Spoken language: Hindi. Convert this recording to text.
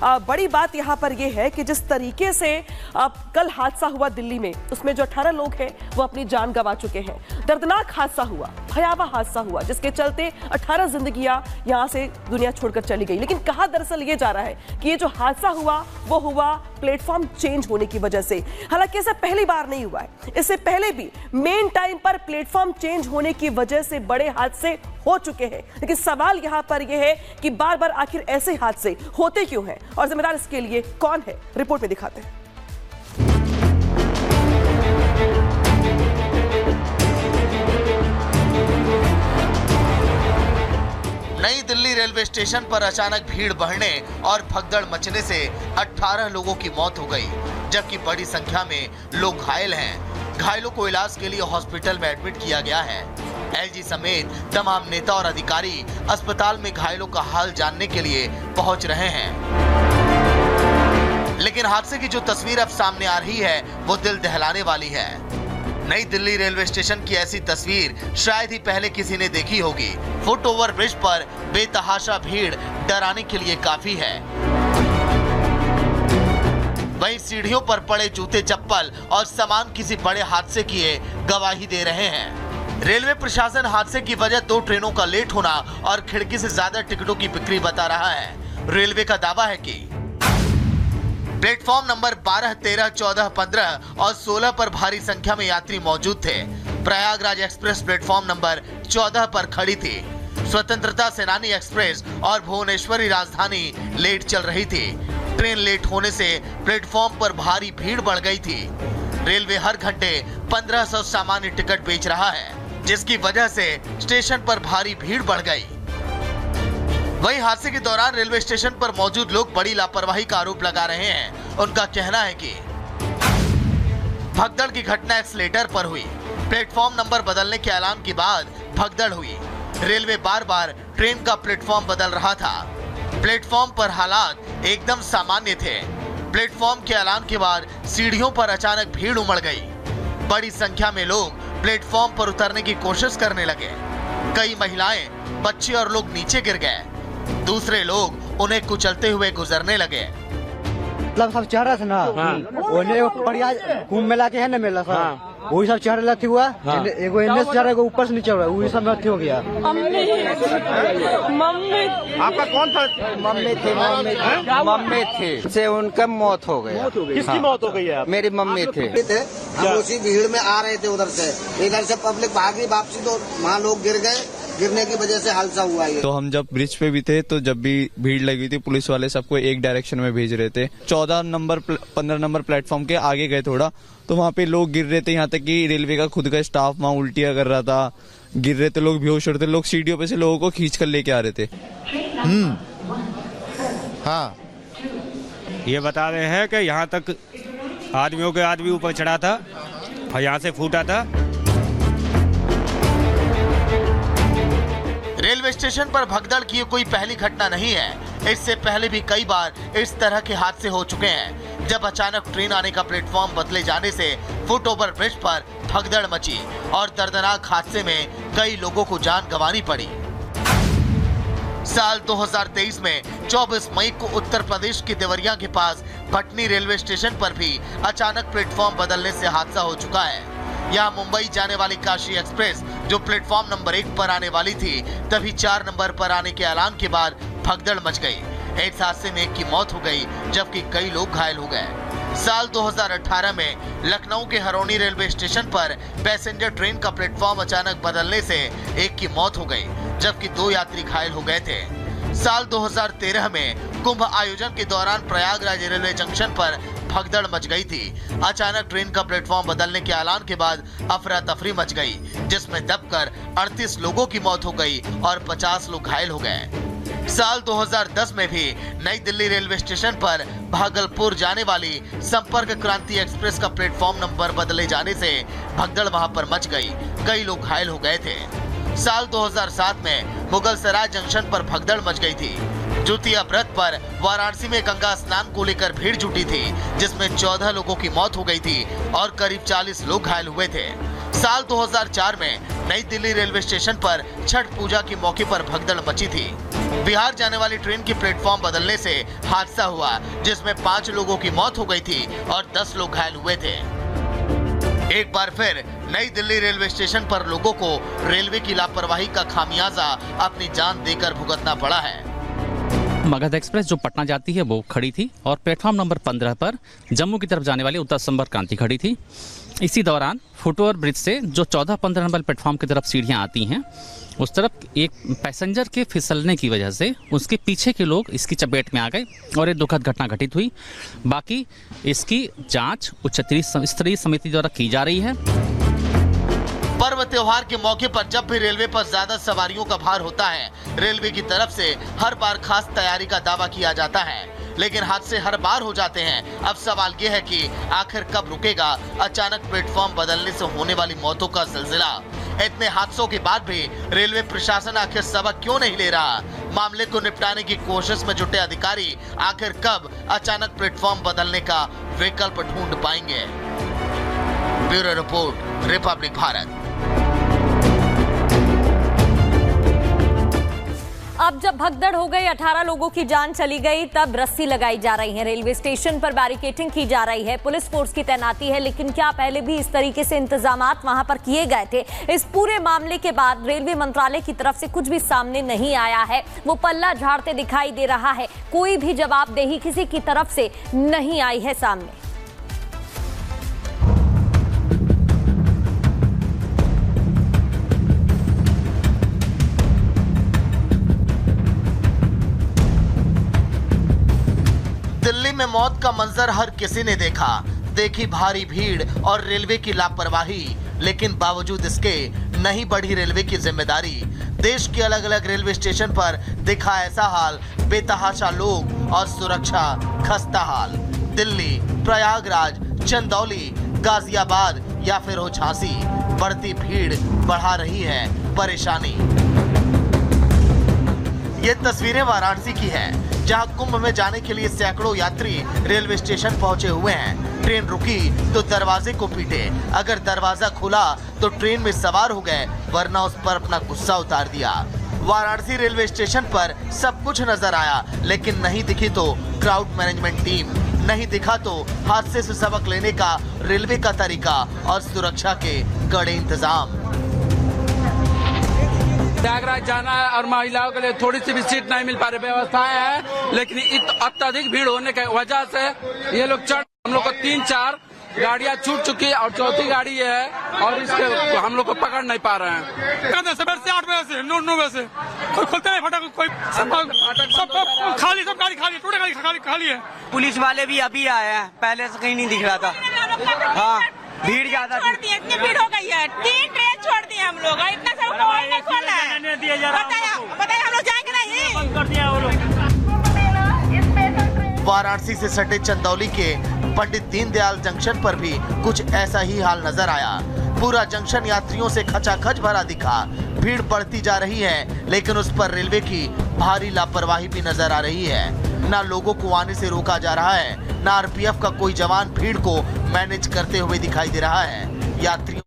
बड़ी बात यहाँ पर यह है कि जिस तरीके से कल हादसा हुआ दिल्ली में, उसमें जो 18 लोग हैं वो अपनी जान गंवा चुके हैं। दर्दनाक हादसा हुआ, भयावह हादसा हुआ, जिसके चलते 18 जिंदगियां यहाँ से दुनिया छोड़कर चली गई। लेकिन कहा दरअसल ये जा रहा है कि ये जो हादसा हुआ वो हुआ प्लेटफॉर्म चेंज होने की वजह से। हालांकि ऐसा पहली बार नहीं हुआ है, इससे पहले भी मेन टाइम पर प्लेटफॉर्म चेंज होने की वजह से बड़े हादसे हो चुके हैं। लेकिन सवाल यहां पर यह है कि बार बार आखिर ऐसे हादसे होते क्यों हैं और जिम्मेदार इसके लिए कौन है, रिपोर्ट में दिखाते हैं। नई दिल्ली रेलवे स्टेशन पर अचानक भीड़ बढ़ने और भगदड़ मचने से 18 लोगों की मौत हो गई, जबकि बड़ी संख्या में लोग घायल हैं। घायलों को इलाज के लिए हॉस्पिटल में एडमिट किया गया है। एलजी समेत तमाम नेता और अधिकारी अस्पताल में घायलों का हाल जानने के लिए पहुंच रहे हैं। लेकिन हादसे की जो तस्वीर अब सामने आ रही है वो दिल दहलाने वाली है। नई दिल्ली रेलवे स्टेशन की ऐसी तस्वीर शायद ही पहले किसी ने देखी होगी। फुट ओवर ब्रिज पर बेतहाशा भीड़ डराने के लिए काफी है। वहीं सीढ़ियों पर पड़े जूते चप्पल और सामान किसी बड़े हादसे की गवाही दे रहे हैं। रेलवे प्रशासन हादसे की वजह 2 ट्रेनों का लेट होना और खिड़की से ज्यादा टिकटों की बिक्री बता रहा है। रेलवे का दावा है कि प्लेटफॉर्म नंबर 12, 13, 14, 15 और 16 पर भारी संख्या में यात्री मौजूद थे। प्रयागराज एक्सप्रेस प्लेटफॉर्म नंबर 14 पर खड़ी थी। स्वतंत्रता सेनानी एक्सप्रेस और भुवनेश्वरी राजधानी लेट चल रही थी। ट्रेन लेट होने से प्लेटफॉर्म पर भारी भीड़ बढ़ गई थी। रेलवे हर घंटे 1500 सामान्य टिकट बेच रहा है, जिसकी वजह से स्टेशन पर भारी भीड़ बढ़ गई। वहीं हादसे के दौरान रेलवे स्टेशन पर मौजूद लोग बड़ी लापरवाही का आरोप लगा रहे हैं। उनका कहना है कि भगदड़ की घटना एक्सीलेटर पर हुई। प्लेटफॉर्म नंबर बदलने के ऐलान के बाद भगदड़ हुई। रेलवे बार बार ट्रेन का प्लेटफॉर्म बदल रहा था। प्लेटफॉर्म पर हालात एकदम सामान्य थे। प्लेटफॉर्म के ऐलान के बाद सीढ़ियों पर अचानक भीड़ उमड़ गई। बड़ी संख्या में लोग प्लेटफॉर्म पर उतरने की कोशिश करने लगे। कई महिलाएं, बच्चे और लोग नीचे गिर गए। दूसरे लोग उन्हें कुचलते हुए गुजरने लगे। मतलब सब चढ़ रहा था ना, बढ़िया कुंभ मेला के है ना मेला सब, वही सब चढ़ रहा हुआ। एगो एने से चढ़ रहा, ऊपर से नीचे वही सब में हो गया। मम्मी आपका कौन था? मम्मी थे से उनका मौत हो गया। किसकी मौत हो गई है? मेरी मम्मी थे। हम उसी भीड़ में आ रहे थे, उधर से पब्लिक भागी वापसी, तो वहाँ लोग गिर गए। गिरने की वजह से हादसा हुआ है। तो हम जब ब्रिज पे भी थे तो जब भी भीड़ लगी थी, पुलिस वाले सबको एक डायरेक्शन में भेज रहे थे। 14 नंबर 15 नंबर प्लेटफॉर्म के आगे गए थोड़ा, तो वहाँ पे लोग गिर रहे थे। यहाँ तक कि रेलवे का खुद का स्टाफ वहाँ उल्टियाँ कर रहा था, गिर रहे थे लोग, बेहोश हो रहे थे लोग। सीढ़ियों पे से लोगों को खींच कर लेके आ रहे थे। हाँ, ये बता रहे हैं कि यहाँ तक आदमी ऊपर चढ़ा था और यहाँ से फूटा था। रेलवे स्टेशन पर भगदड़ की कोई पहली घटना नहीं है। इससे पहले भी कई बार इस तरह के हादसे हो चुके हैं, जब अचानक ट्रेन आने का प्लेटफॉर्म बदले जाने से फुट ओवर ब्रिज पर भगदड़ मची और दर्दनाक हादसे में कई लोगों को जान गंवानी पड़ी। साल 2023 में 24 मई को उत्तर प्रदेश के देवरिया के पास भटनी रेलवे स्टेशन पर भी अचानक प्लेटफॉर्म बदलने से हादसा हो चुका है। यहाँ मुंबई जाने वाली काशी एक्सप्रेस जो प्लेटफॉर्म नंबर 1 पर आने वाली थी, तभी 4 नंबर पर आने के ऐलान के बाद भगदड़ मच गई। इस हादसे में एक की मौत हो गई, जबकि कई लोग घायल हो गए। साल 2018 में लखनऊ के हरोनी रेलवे स्टेशन पर पैसेंजर ट्रेन का प्लेटफॉर्म अचानक बदलने से एक की मौत हो गई, जबकि 2 यात्री घायल हो गए थे। साल 2013 में कुंभ आयोजन के दौरान प्रयागराज रेलवे जंक्शन पर भगदड़ मच गई थी। अचानक ट्रेन का प्लेटफॉर्म बदलने के ऐलान के बाद अफरा तफरी मच गई, जिसमें दबकर 38 लोगों की मौत हो गई और 50 लोग घायल हो गए। साल 2010 में भी नई दिल्ली रेलवे स्टेशन पर भागलपुर जाने वाली संपर्क क्रांति एक्सप्रेस का प्लेटफॉर्म नंबर बदले जाने से भगदड़ वहां पर मच गई, कई लोग घायल हो गए थे। साल 2007 में मुगलसराय जंक्शन पर भगदड़ मच गई थी। द्वितीय व्रत पर वाराणसी में गंगा स्नान को लेकर भीड़ जुटी थी, जिसमें 14 लोगों की मौत हो गई थी और करीब 40 लोग घायल हुए थे। साल 2004 में नई दिल्ली रेलवे स्टेशन पर छठ पूजा के मौके पर भगदड़ मची थी। बिहार जाने वाली ट्रेन की प्लेटफॉर्म बदलने से हादसा हुआ, जिसमें 5 लोगों की मौत हो गई थी और 10 लोग घायल हुए थे। एक बार फिर नई दिल्ली रेलवे स्टेशन पर लोगों को रेलवे की लापरवाही का खामियाजा अपनी जान देकर भुगतना पड़ा है। मगध एक्सप्रेस जो पटना जाती है वो खड़ी थी और प्लेटफॉर्म नंबर 15 पर जम्मू की तरफ जाने वाली उत्तर संपर्क क्रांति खड़ी थी। इसी दौरान फुटओवर ब्रिज से जो 14-15 नंबर प्लेटफॉर्म की तरफ सीढ़ियां आती हैं, उस तरफ एक पैसेंजर के फिसलने की वजह से उसके पीछे के लोग इसकी चपेट में आ गए और एक दुखद घटना घटित हुई। बाकी इसकी जांच उच्च स्तरीय समिति द्वारा की जा रही है। पर्व त्योहार के मौके पर जब भी रेलवे पर ज्यादा सवारियों का भार होता है, रेलवे की तरफ से हर बार खास तैयारी का दावा किया जाता है, लेकिन हादसे हर बार हो जाते हैं। अब सवाल ये है कि आखिर कब रुकेगा अचानक प्लेटफॉर्म बदलने से होने वाली मौतों का सिलसिला। इतने हादसों के बाद भी रेलवे प्रशासन आखिर सबक क्यों नहीं ले रहा? मामले को निपटाने की कोशिश में जुटे अधिकारी आखिर कब अचानक प्लेटफॉर्म बदलने का विकल्प ढूंढ पाएंगे? Bureau report, Republic Bharat. अब जब भगदड़ हो गई, 18 लोगों की जान चली गई, तब रस्सी लगाई जा रही है। रेलवे स्टेशन पर बैरिकेडिंग की जा रही है, पुलिस फोर्स की तैनाती है। लेकिन क्या पहले भी इस तरीके से इंतजामात वहां पर किए गए थे? इस पूरे मामले के बाद रेलवे मंत्रालय की तरफ से कुछ भी सामने नहीं आया है। वो पल्ला झाड़ते दिखाई दे रहा है। कोई भी जवाबदेही किसी की तरफ से नहीं आई है सामने। दिल्ली में मौत का मंजर हर किसी ने देखा, देखी भारी भीड़ और रेलवे की लापरवाही, लेकिन बावजूद इसके नहीं बढ़ी रेलवे की जिम्मेदारी। देश के अलग अलग रेलवे स्टेशन पर दिखा ऐसा हाल, बेतहाशा लोग और सुरक्षा खस्ता हाल। दिल्ली, प्रयागराज, चंदौली, गाजियाबाद या फिर हो झांसी, बढ़ती भीड़ बढ़ा रही है परेशानी। ये तस्वीरें वाराणसी की हैं, जहां कुंभ में जाने के लिए सैकड़ों यात्री रेलवे स्टेशन पहुंचे हुए हैं। ट्रेन रुकी तो दरवाजे को पीटे, अगर दरवाजा खुला तो ट्रेन में सवार हो गए, वरना उस पर अपना गुस्सा उतार दिया। वाराणसी रेलवे स्टेशन पर सब कुछ नजर आया, लेकिन नहीं दिखी तो क्राउड मैनेजमेंट टीम, नहीं दिखा तो हादसे से सबक लेने का रेलवे का तरीका और सुरक्षा के कड़े इंतजाम। प्रयागराज जाना है और महिलाओं के लिए थोड़ी सी भी सीट नहीं मिल पा रही, व्यवस्थाएं हैं, लेकिन अत्यधिक भीड़ होने की वजह से ये लोग हम लोग को 3-4 गाड़ियां छूट चुकी है और चौथी गाड़ी ये है और इसके हम लोग को पकड़ नहीं पा रहे हैं। सुबह से 8 बजे से 9 बजे से कोई खुलता है फटाक, कोई सब खाली, सब गाड़ी खाली, टोटल गाड़ी खाली है। पुलिस वाले भी अभी आए हैं, पहले से कहीं नहीं दिख रहा था। हाँ, भीड़ ज्यादा थी, इतनी भीड़ हो गई है। 3 ट्रेन छोड़ दिए हम लोग, इतना सब कोई नहीं खोला है। बताइए हम लोग जाएंगे नहीं। वाराणसी से सटे चंदौली के पंडित दीनदयाल जंक्शन पर भी कुछ ऐसा ही हाल नजर आया। पूरा जंक्शन यात्रियों से खचाखच भरा दिखा। भीड़ बढ़ती जा रही है, लेकिन उस पर रेलवे की भारी लापरवाही भी नजर आ रही है। ना लोगों को आने से रोका जा रहा है, ना आरपीएफ का कोई जवान भीड़ को मैनेज करते हुए दिखाई दे रहा है। यात्रियों